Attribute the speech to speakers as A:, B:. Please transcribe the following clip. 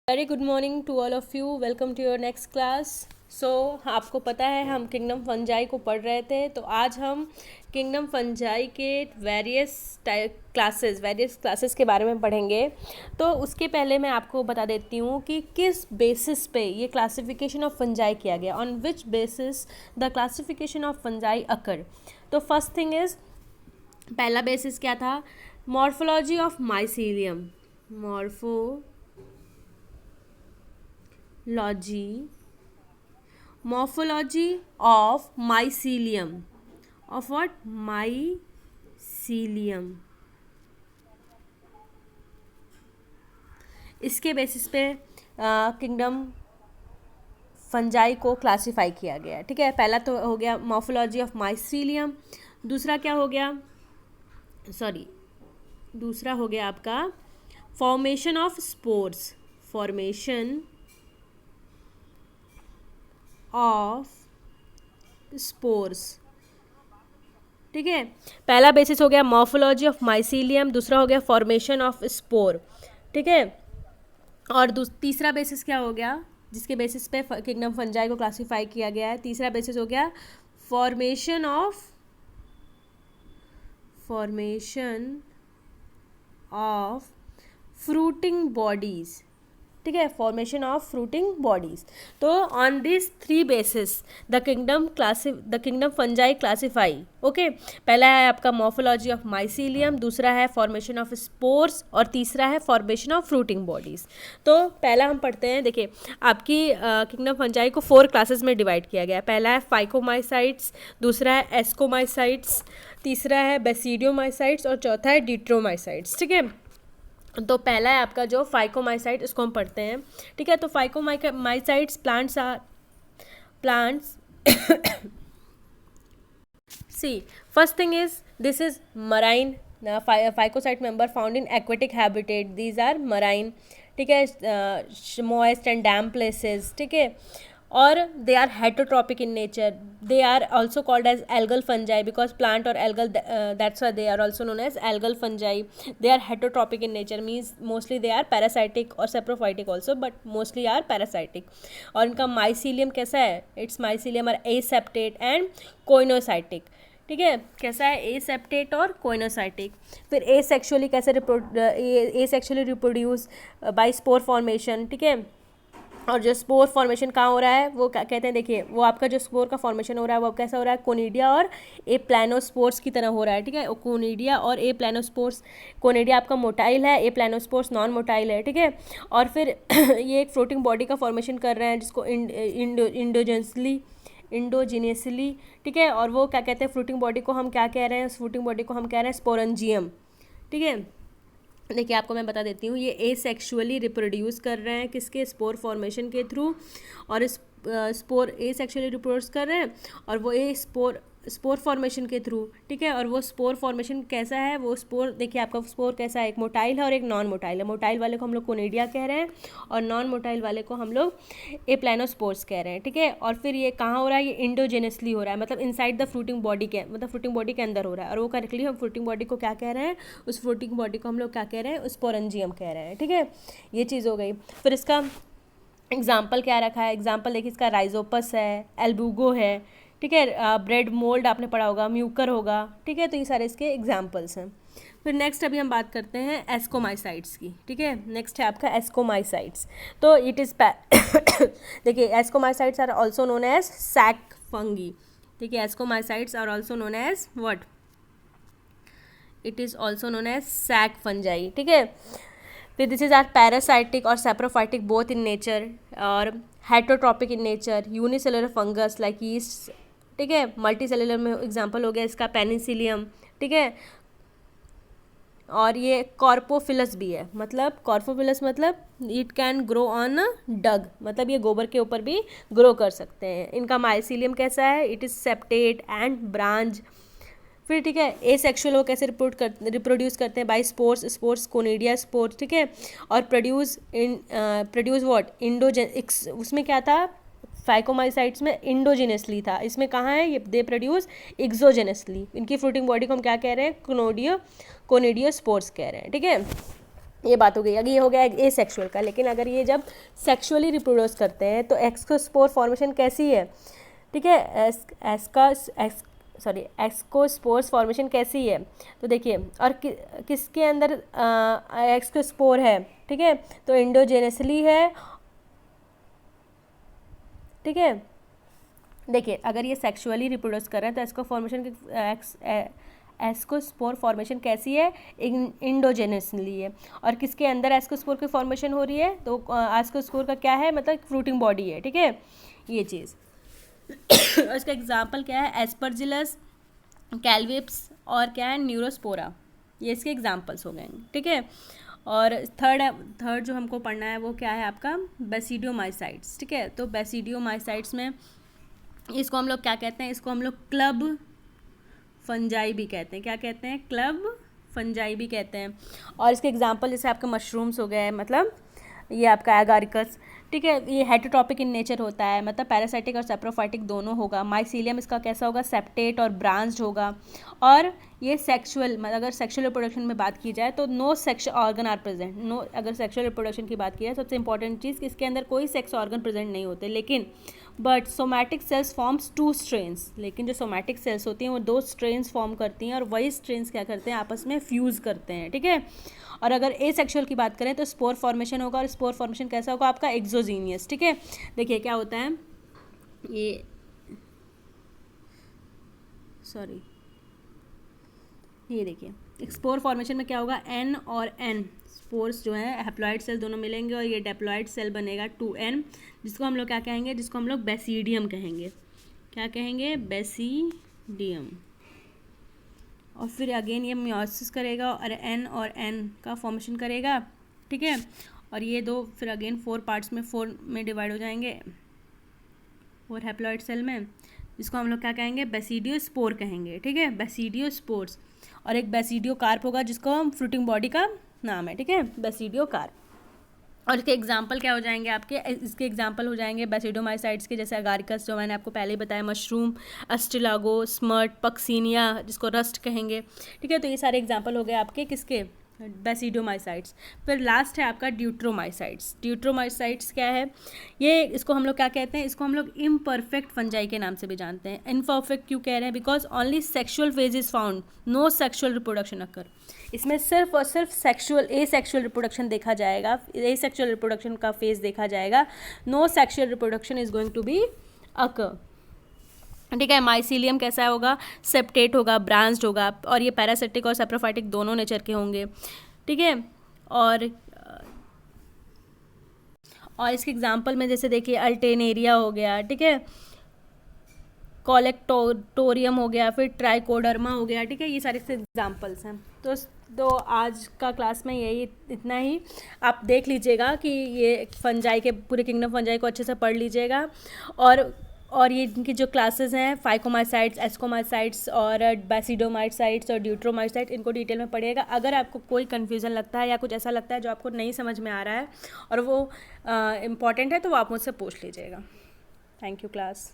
A: Very good morning to all of you. Welcome to your next class. So आपको पता है हम kingdom fungi को पढ़ रहे थे, तो आज हम किंगडम फंजाई के वेरियस क्लासेस के बारे में पढ़ेंगे। तो उसके पहले मैं आपको बता देती हूँ कि किस बेसिस पे ये क्लासिफिकेशन ऑफ फंजाई किया गया, on which basis the classification of fungi occur. तो फर्स्ट थिंग इज़, पहला बेसिस क्या था? Morphology of mycelium. Morphology of mycelium. Of what? Mycelium. इसके बेसिस पे किंगडम फंजाई को क्लासिफाई किया गया। ठीक है, पहला तो हो गया मॉर्फोलॉजी ऑफ माइसीलियम। दूसरा क्या हो गया? दूसरा हो गया आपका formation of spores. Formation of spores. ठीक है, पहला बेसिस हो गया मॉर्फोलॉजी ऑफ माइसीलियम, दूसरा हो गया फॉर्मेशन ऑफ स्पोर। ठीक है, और तीसरा बेसिस क्या हो गया जिसके बेसिस पे किंगडम फंजाई को क्लासिफाई किया गया है? तीसरा बेसिस हो गया फॉर्मेशन ऑफ फ्रूटिंग बॉडीज। ठीक है, फॉर्मेशन ऑफ फ्रूटिंग बॉडीज। तो on this three bases the kingdom fungi classify. Okay, पहला है आपका मॉर्फोलॉजी ऑफ माइसीलियम, दूसरा है फॉर्मेशन ऑफ स्पोर्स और तीसरा है फॉर्मेशन ऑफ फ्रूटिंग बॉडीज। तो पहला हम पढ़ते हैं। देखिए, आपकी किंगडम फंजाई को 4 क्लासेस में डिवाइड किया गया है। पहला है फाइकोमाइसाइट्स, दूसरा है एस्कोमाइसाइट्स, तीसरा है बेसिडियोमाइसाइट्स और चौथा है डिट्रोमाइसाइट्स। ठीक है, तो पहला है आपका जो फाइकोमाइसाइट, इसको हम पढ़ते हैं। ठीक है, तो phycomycetes plants see first thing is this is marine phycocyte member found in aquatic habitat. These are marine. ठीक है, मॉइस्ट एंड डैम प्लेसेस। ठीक है, और they are heterotropic in nature. They are also called as algal fungi because plant or algal, that's why they are also known as algal fungi. They are heterotropic in nature, means mostly they are parasitic or saprophytic also, but mostly are parasitic. और इनका mycelium कैसा है? Its mycelium are aseptate and coinocytic. ठीक है, कैसा है? Aseptate और coenocytic. फिर एसेक्सुअली कैसे asexually reproduce by spore formation. ठीक है, और जो स्पोर फॉर्मेशन कहाँ हो रहा है वो क्या कहते हैं? देखिए, वो आपका जो स्पोर का फॉर्मेशन हो रहा है वो कैसा हो रहा है? कोनिडिया और ए प्लानोस्पोर्स की तरह हो रहा है। ठीक है, कोनिडिया और ए प्लानोस्पोर्स। कोनिडिया आपका मोटाइल है, ए प्लानोस्पोर्स नॉन मोटाइल है। ठीक है, और फिर ये एक फ्लोटिंग बॉडी का फॉर्मेशन कर रहे हैं जिसको इंडोजिनियसली। ठीक है, और वो क्या कहते हैं? फ्लोटिंग बॉडी को हम क्या कह रहे हैं? उस फ्लोटिंग बॉडी को हम कह रहे हैं स्पोरेंजियम। ठीक है, देखिए आपको मैं बता देती हूँ, ये एसेक्सुअली रिप्रोड्यूस कर रहे हैं किसके? स्पोर फॉर्मेशन के थ्रू। और इस स्पोर एसेक्सुअली रिप्रोड्यूस कर रहे हैं और वो स्पोर फॉर्मेशन के थ्रू। ठीक है, और वो स्पोर फॉर्मेशन कैसा है? वो स्पोर, देखिए आपका स्पोर कैसा है? एक मोटाइल है और एक नॉन मोटाइल है। मोटाइल वाले को हम लोग कोनिडिया कह रहे हैं और नॉन मोटाइल वाले को हम लोग ए प्लानोस्पोर्स कह रहे हैं। ठीक है, और फिर ये कहाँ हो रहा है? ये इंडोजेनसली हो रहा है, मतलब इनसाइड द फ्रूटिंग बॉडी के, मतलब फ्रूटिंग बॉडी के अंदर हो रहा है। और वो करेक्टली हम फ्रूटिंग बॉडी को क्या कह रहे हैं? उस फ्रूटिंग बॉडी को हम लोग क्या कह रहे हैं? स्पोरेंजियम कह रहे हैं। ठीक है, ये चीज़ हो गई। फिर इसका एग्जाम्पल क्या रखा है? एग्जाम्पल देखिए, इसका राइजोपस है, एल्बुगो है। ठीक है, ब्रेड मोल्ड आपने पढ़ा होगा, म्यूकर होगा। ठीक है, तो ये सारे इसके एग्जाम्पल्स हैं। फिर नेक्स्ट अभी हम बात करते हैं एस्कोमाइसाइट्स की। ठीक है, नेक्स्ट है आपका एस्कोमाइसाइट्स। तो इट इज़ देखिए, ascomycetes are also known as sac fungi. ठीक है, ascomycetes are also known as what? It is also known as sac fungi. ठीक है, फिर दिस इज आर पैरासाइटिक और सेप्रोफाइटिक बोथ इन नेचर और heterotrophic in nature. Unicellular fungus like yeast. ठीक है, multi cellular में एग्जांपल हो गया इसका पेनिसिलियम। ठीक है, और ये कॉर्पोफिलस भी है, मतलब कॉर्पोफिलस मतलब इट कैन ग्रो ऑन डग, मतलब ये गोबर के ऊपर भी ग्रो कर सकते हैं। इनका माइसीलियम कैसा है? It is septate and branch. फिर ठीक है, एसेक्सुअल वो कैसे रिप्रोड्यूस करते हैं? By spores conidia spores. ठीक है, और प्रोड्यूस व्हाट? उसमें क्या था? फाइकोमाइसाइट्स में इंडोजिनसली था, इसमें कहाँ है? ये दे प्रोड्यूस एक्सोजेनसली। इनकी फ्रूटिंग बॉडी को हम क्या कह रहे हैं? कोनिडियो स्पोर्स कह रहे हैं। ठीक है, ये बात हो गई। अगर ये हो गया ए सेक्शुअल का, लेकिन अगर ये जब सेक्सुअली रिप्रोड्यूस करते हैं तो एक्सोस्पोर फॉर्मेशन कैसी है, ठीक है, एक्सोस्पोर्स फॉर्मेशन कैसी है, तो देखिए, और किसके अंदर एक्सोस्पोर है, ठीक है, तो इंडोजेनसली है, ठीक है। देखिए अगर ये सेक्सुअली रिप्रोड्यूस कर रहे हैं तो एस्कोस्पोर फॉर्मेशन कैसी है, इंडोजेनसली है। और किसके अंदर एस्कोस्पोर की फॉर्मेशन हो रही है, तो एस्कोस्पोर का क्या है, मतलब फ्रूटिंग बॉडी है, ठीक है, ये चीज़। और इसका एग्जाम्पल क्या है, एस्परजिलस, कैलविप्स और क्या है, न्यूरोस्पोरा, ये इसके एग्जाम्पल्स हो गए, ठीक है। और थर्ड जो हमको पढ़ना है वो क्या है आपका, बेसिडियोमाइसाइट्स, ठीक है। तो बेसिडियोमाइसाइट्स में इसको हम लोग क्या कहते हैं, इसको हम लोग क्लब फंजाई भी कहते हैं, क्या कहते हैं, क्लब फंजाई भी कहते हैं। और इसके एग्जांपल जैसे आपके मशरूम्स हो गए, मतलब ये आपका एगारिकस, ठीक है, ये हेटेरोट्रॉपिक इन नेचर होता है, मतलब पैरासाइटिक और सेप्रोफाइटिक दोनों होगा। माइसीलियम इसका कैसा होगा, सेप्टेट और ब्रांच्ड होगा। और ये सेक्सुअल, मतलब अगर सेक्सुअल रिप्रोडक्शन में बात की जाए तो no sex organ are present, no, अगर सेक्सुअल रिप्रोडक्शन की बात की जाए सबसे इंपॉर्टेंट चीज़ कि इसके अंदर कोई सेक्स ऑर्गन प्रेजेंट नहीं होते, लेकिन but somatic cells forms 2 strains, लेकिन जो सोमैटिक सेल्स होती हैं वो 2 स्ट्रेन्स फॉर्म करती हैं और वही स्ट्रेन्स क्या करते हैं, आपस में फ्यूज़ करते हैं, ठीक है। और अगर ए सेक्शुअल की बात करें तो स्पोर फॉर्मेशन होगा, और स्पोर फॉर्मेशन कैसा होगा आपका, एक्सोजीनियस, ठीक है। देखिए क्या होता है, ये सॉरी, ये देखिए स्पोर फॉर्मेशन में क्या होगा, एन और एन स्पोर्स जो है हैप्लॉइड सेल दोनों मिलेंगे और ये डेप्लॉइड सेल बनेगा 2n, जिसको हम लोग क्या कहेंगे, जिसको हम लोग बेसिडियम कहेंगे, क्या कहेंगे, बेसिडियम। और फिर अगेन ये मियोसिस करेगा और n का फॉर्मेशन करेगा, ठीक है। और ये दो फिर अगेन 4 पार्ट्स में 4 में डिवाइड हो जाएंगे 4 हैप्लॉइड सेल में, जिसको हम लोग क्या कहेंगे, बेसिडियोस्पोर कहेंगे, ठीक है, बेसिडियोस्पोर्स। और एक बेसिडियोकार्प होगा जिसको हम फ्रूटिंग बॉडी का नाम है, ठीक है, बेसिडियोकार्प। और इसके एग्जाम्पल क्या हो जाएंगे आपके, इसके एग्जाम्पल हो जाएंगे बेसिडोमाइसाइट्स के, जैसे अगारिकस जो मैंने आपको पहले ही बताया, मशरूम, अस्टिलागो, स्मर्ट, पक्सीनिया जिसको रस्ट कहेंगे, ठीक है। तो ये सारे एग्जाम्पल हो गए आपके किसके, बेसिडोमाइसाइट्स। फिर लास्ट है आपका ड्यूट्रोमाइसाइट्स। ड्यूट्रोमाइसाइट्स क्या है, ये इसको हम लोग क्या कहते हैं, इसको हम लोग इम्परफेक्ट फंजाई के नाम से भी जानते हैं। इम्परफेक्ट क्यों कह रहे हैं, because only sexual phase is found, no sexual reproduction occur. इसमें सिर्फ और सिर्फ ए सेक्शुअल रिप्रोडक्शन देखा जाएगा, ए सेक्शुअल रिप्रोडक्शन का फेज देखा जाएगा, no sexual reproduction is going to be occur, ठीक है। माइसीलियम कैसा होगा, सेप्टेट होगा, ब्रांच्ड होगा, और ये पैरासिटिक और सेप्रोफाइटिक दोनों नेचर के होंगे, ठीक है। और इसके एग्जांपल में जैसे देखिए अल्टेनेरिया हो गया, ठीक है, कोलेक्टोरियम हो गया, फिर ट्राइकोडर्मा हो गया, ठीक है, ये सारे एग्जांपल्स हैं। तो आज का क्लास में यही इतना ही, आप देख लीजिएगा कि ये फंजाई के पूरे किंगडम फंजाई को अच्छे से पढ़ लीजिएगा। और ये इनकी जो क्लासेस हैं, फाइकोमाइसाइट्स, एस्कोमाइसाइट्स और बेसिडोमाइसाइट्स और ड्यूट्रोमाइसाइट्स, इनको डिटेल में पढ़िएगा। अगर आपको कोई कन्फ्यूज़न लगता है या कुछ ऐसा लगता है जो आपको नहीं समझ में आ रहा है और वो इम्पॉर्टेंट है तो वो आप मुझसे पूछ लीजिएगा। Thank you class.